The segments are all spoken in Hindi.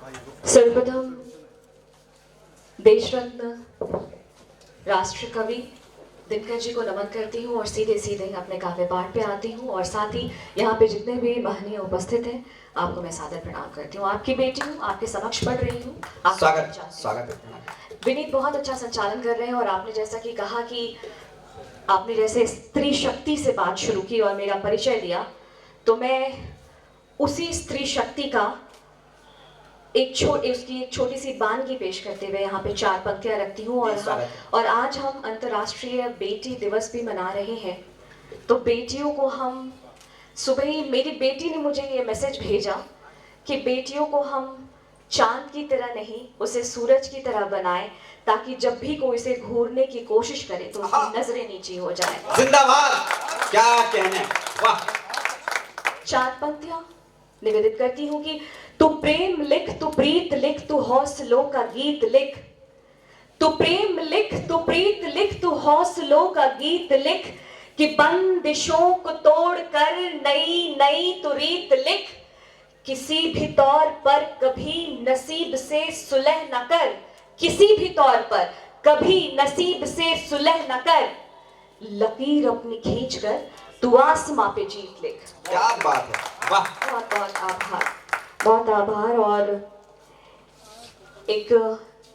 सर्वप्रथम देश रत्न राष्ट्र कवि दिनकर जी को नमन करती हूँ और सीधे सीधे अपने काव्य पाठ पे आती हूँ। और साथ ही यहाँ पे जितने भी महनीय उपस्थित हैं आपको मैं सादर प्रणाम करती हूँ। आपकी बेटी हूँ, आपके समक्ष पढ़ रही हूँ। स्वागत। विनीत बहुत अच्छा संचालन कर रहे हैं और आपने जैसा कि कहा कि आपने जैसे स्त्री शक्ति से बात शुरू की और मेरा परिचय दिया, तो मैं उसी स्त्री शक्ति का उसकी एक छोटी सी वानगी पेश करते हुए यहाँ पे 4 पंक्तियाँ रखती हूँ। और आज हम अंतर्राष्ट्रीय बेटी दिवस भी मना रहे हैं, तो बेटियों को हम सुबह ही मेरी बेटी ने मुझे ये मैसेज भेजा कि बेटियों को हम चांद की तरह नहीं, उसे सूरज की तरह बनाएं, ताकि जब भी कोई इसे घूरने की कोशिश करे तो उसकी नजरें नीची हो जाए। जिंदाबाद, क्या कहने, वाह। 4 पंक्तियां निवेदित करती हूँ कि तू प्रेम लिख, तू प्रीत लिख, तू हौसलों का गीत लिख। तू प्रेम लिख, तू प्रीत लिख, तू हौसलों का गीत लिख, कि बंदिशों को तोड़कर नई नई तू रीत लिख। किसी भी तौर पर कभी नसीब से सुलह न कर, किसी भी तौर पर कभी नसीब से सुलह न कर। लकीर अपनी खींच कर तू आसमां पे जीत लिख। क्या बात है, वाह। बहुत बहुत आभार, बहुत आभार। और एक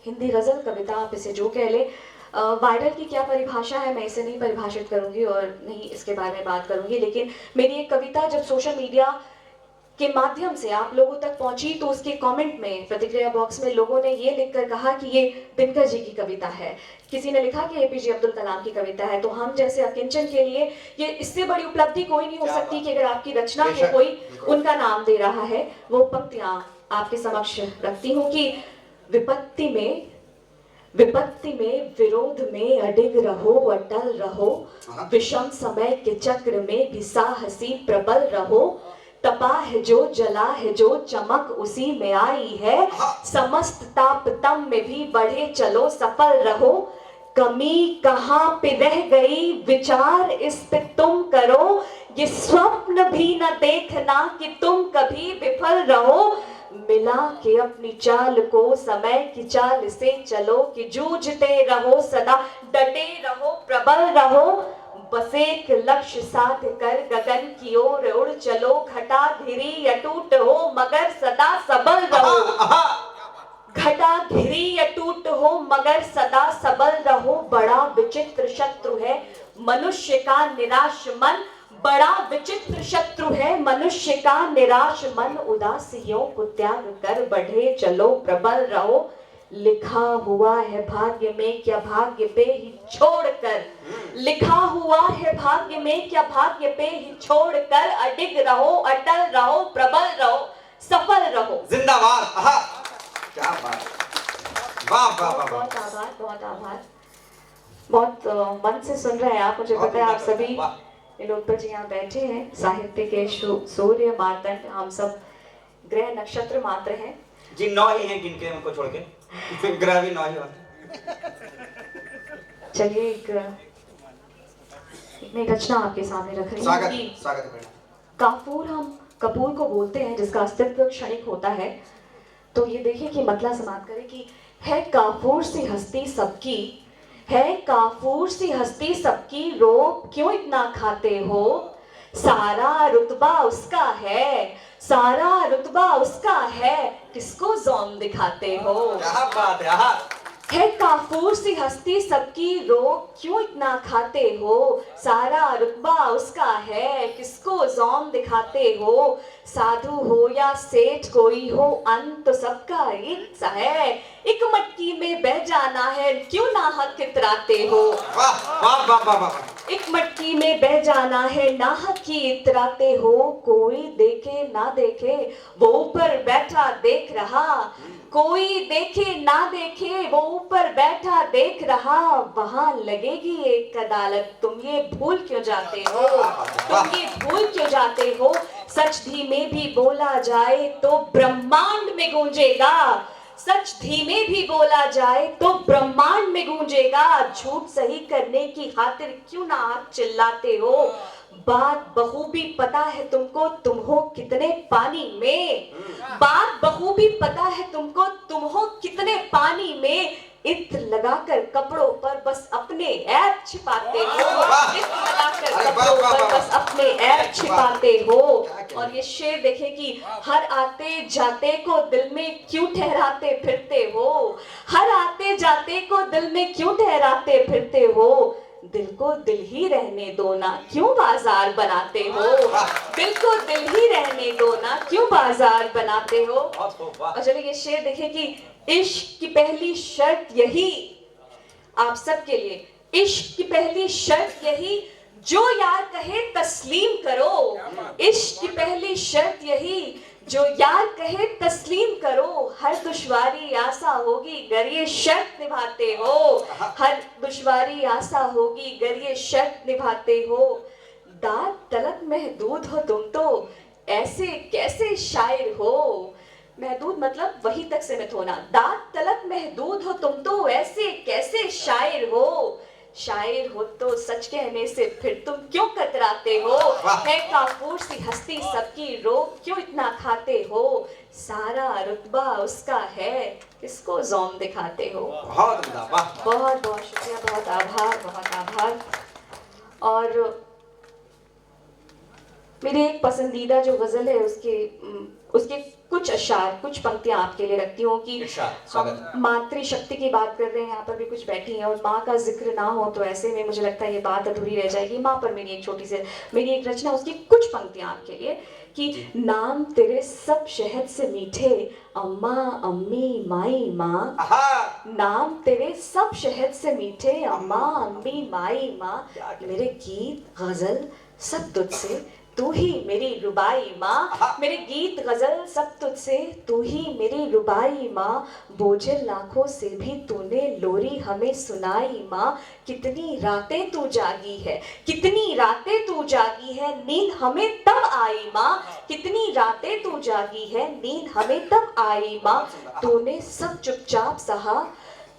हिंदी गजल कविता, आप इसे जो कह ले। वायरल की क्या परिभाषा है मैं इसे नहीं परिभाषित करूंगी और नहीं इसके बारे में बात करूंगी, लेकिन मेरी एक कविता जब सोशल मीडिया के माध्यम से आप लोगों तक पहुंची तो उसके कमेंट में, प्रतिक्रिया बॉक्स में लोगों ने ये लिखकर कहा कि ये दिनकर जी की कविता है, किसी ने लिखा कि एपीजे अब्दुल कलाम की कविता है। तो हम जैसे अकिंचन के लिए ये इससे बड़ी उपलब्धि कोई नहीं हो सकती कि अगर आपकी रचना को कोई उनका नाम दे रहा है। वो पंक्तियां आपके समक्ष रखती हूँ कि विपत्ति में विरोध में अडिग रहो, अटल रहो, विषम समय के चक्र में भी साहसी प्रबल रहो। तपा है जो, जला है जो, चमक उसी में आई है, समस्त तापतम में भी बढ़े चलो, सफल रहो। कमी कहाँ पे रह गई विचार इस पे तुम करो, ये स्वप्न भी न देखना कि तुम कभी विफल रहो। मिला के अपनी चाल को समय की चाल से चलो, कि जूझते रहो सदा, डटे रहो, प्रबल रहो। बस एक लक्ष्य साध कर गगन की ओर उड़ चलो, घटा घिरी अटूट हो मगर सदा सबल रहो। घटा घिरी अटूट हो मगर सदा सबल रहो। बड़ा विचित्र शत्रु है मनुष्य का निराश मन, बड़ा विचित्र शत्रु है मनुष्य का निराश मन। उदासियों को त्याग कर बढ़े चलो, प्रबल रहो। लिखा हुआ है भाग्य में क्या भाग्य पे ही छोड़कर, लिखा हुआ है भाग्य में क्या भाग्य पे ही छोड़कर, अडिग रहो, अटल रहो, प्रबल रहो, सफल रहो। जिंदाबाद, क्या बात, वाह वाह वाह। बहुत आभार, बहुत आभार। बहुत मन से सुन रहे हैं आप, मुझे पता है आप सभी लोग जी यहाँ बैठे हैं। साहित्य के सूर्य मार्तंड, हम सब ग्रह नक्षत्र मात्र हैं जी, 9 ही हैं गिनके उनको छोड़ के, ग्रह भी 9 ही होते। चलिए एक रचना आपके सामने रख रही हूँ। स्वागत। काफूर हम कपूर को बोलते हैं जिसका अस्तित्व क्षणिक होता है। तो ये देखिए कि मतलब समाप्त करें कि है काफूर सी हस्ती सबकी, है काफूर सी हस्ती सबकी, रोब क्यों इतना खाते हो। सारा रुतबा उसका है, सारा रुतबा उसका है, किसको ज़ौन दिखाते हो। क्या बात है काफूर सी हस्ती सबकी, रोब क्यों इतना खाते हो। सारा रुतबा उसका है, किसको ज़ौन दिखाते हो। साधु हो या सेठ कोई हो, अंत तो सबका एक सा है। एक मटकी में बह जाना है, क्यों नाहक कितराते हो। वाह वाह वाह वाह। एक मटकी में बह जाना है, नाहक की इतराते हो। कोई देखे ना देखे वो ऊपर बैठा देख रहा, कोई देखे ना देखे वो ऊपर बैठा देख रहा। वहां लगेगी एक अदालत, तुम ये भूल क्यों जाते हो, तुम ये भूल क्यों जाते हो। सच धीमे भी बोला जाए तो ब्रह्मांड में गूंजेगा, सच धीमे भी बोला जाए तो ब्रह्मांड में गूंजेगा। झूठ सही करने की खातिर क्यों ना आप चिल्लाते हो। बात बखूबी पता है तुमको, तुम हो कितने पानी में। बात बखूबी पता है तुमको, तुम हो कितने पानी में। इत्र लगाकर कपड़ों पर बस अपने ऐब छिपाते हो। इत्र लगाकर कपड़ों पर बस अपने ऐब छिपाते हो। और ये शेर देखे कि हर आते जाते को दिल में क्यों ठहराते फिरते हो। हर आते जाते को दिल में क्यों ठहराते फिरते हो। दिल को दिल ही रहने दो ना, क्यों बाजार बनाते हो। दिल को दिल ही रहने दो ना, क्यों बाजार बनाते हो। और चलिए ये शेर देखें कि इश्क की पहली शर्त यही, आप सबके लिए, इश्क की पहली शर्त यही, जो यार कहे तस्लीम करो। इश्क की पहली शर्त यही, जो यार कहे तस्लीम करो। हर दुश्वारी आसा होगी गर ये शर्त निभाते हो। हर दुश्वारी आसा होगी गर ये शर्त निभाते हो। दाद तलक महदूद हो तुम तो ऐसे कैसे शायर हो। महदूद मतलब वही तक सीमित होना। दाद तलक महदूद हो तुम तो ऐसे कैसे शायर हो। शायर हो तो सच कहने से फिर तुम क्यों कतराते हो। है काफूर सी हस्ती सबकी रोग क्यों इतना खाते हो। सारा रुतबा उसका है किसको ज़ौम दिखाते हो। बहुत बहुत बहुत शुक्रिया, बहुत आभार, बहुत आभार। और मेरी एक पसंदीदा जो गज़ल है उसके कुछ अशार, कुछ पंक्तियां आपके लिए रखती हूँ कि हम मातृशक्ति की बात कर रहे हैं, यहाँ पर भी कुछ बैठी हैं और माँ का जिक्र ना हो तो ऐसे में मुझे लगता है ये बात अधूरी रह जाएगी। माँ पर मेरी एक छोटी सी मेरी एक रचना, उसकी कुछ पंक्तियां आपके लिए कि नाम तेरे सब शहद से मीठे, अम्मा अम्मी माई माँ। नाम तेरे सब शहद से मीठे, अम्मा अम्मी माई माँ। मेरे गीत गजल सब तुझसे, तू ही मेरी रुबाई माँ। मेरे गीत गजल सब तुझसे, तू ही मेरी रुबाई माँ। बोझिल आँखों से भी तूने लोरी हमें सुनाई माँ। कितनी रातें तू जागी है, कितनी रातें तू जागी है, नींद हमें तब आई माँ। कितनी रातें तू जागी है, नींद हमें तब आई माँ। तूने सब चुपचाप सहा,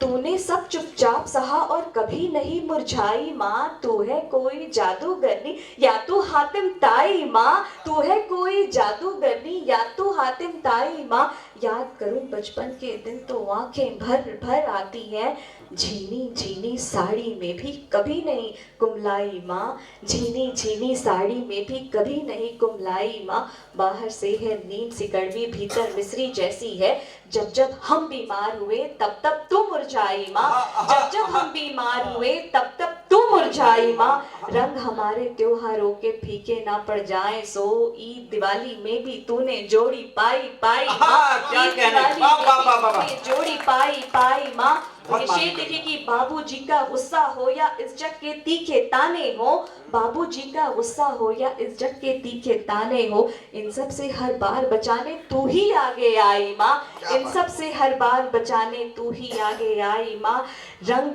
तूने सब चुपचाप सहा और कभी नहीं मुरझाई माँ। तू है कोई जादूगरनी या तू हातिम ताई माँ। तू है कोई जादूगरनी या तू हातिम ताई माँ। याद करूं बचपन के दिन तो आंखें भर भर आती हैं। झीनी झीनी साड़ी में भी कभी नहीं कुमलाई माँ। झीनी झीनी साड़ी में भी कभी नहीं कुमलाई माँ। बाहर से है नींद सी कड़वी, भीतर मिस्री जैसी है। जब जब हम बीमार हुए तब तब तू मुरझाई माँ। जब जब हम बीमार हुए तब तब तू मुरझाई माँ। रंग हमारे त्योहारों के फीके ना पड़ जाए सो, ईद दिवाली में भी तूने जोड़ी पाई पाई माँ। ईद दिवाली में भी जोड़ी पाई पाई माँ। ये शेर देखिए कि बाबूजी का गुस्सा हो या इज्जत के तीखे ताने हो। बाबूजी का गुस्सा हो या इज्जत के तीखे ताने हो। इन सब से हर बार बचाने तू ही आगे आई माँ। इन सब से हर बार बचाने तू ही आगे आई माँ। रंग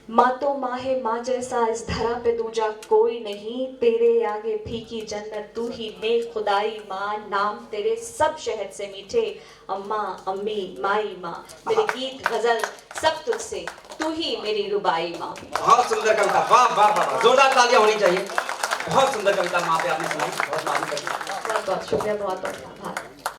माँ तो माँ है, माँ जैसा इस धरा पे दूजा कोई नहीं। तेरे आगे फीकी जन्नत तू ही नेक खुदाई माँ। नाम तेरे सब शहद से मीठे, अम्मा अम्मी माई माँ। मेरे गीत गजल सब तुझसे, तू ही मेरी रुबाई माँ। बहुत सुंदर कविता, वाह वाह वाह, जोरदार तालियां होनी चाहिए। बहुत सुंदर कविता माँ पे आपने सुनाई, बहुत बहुत शुक्रिया, बहुत बहुत आभार।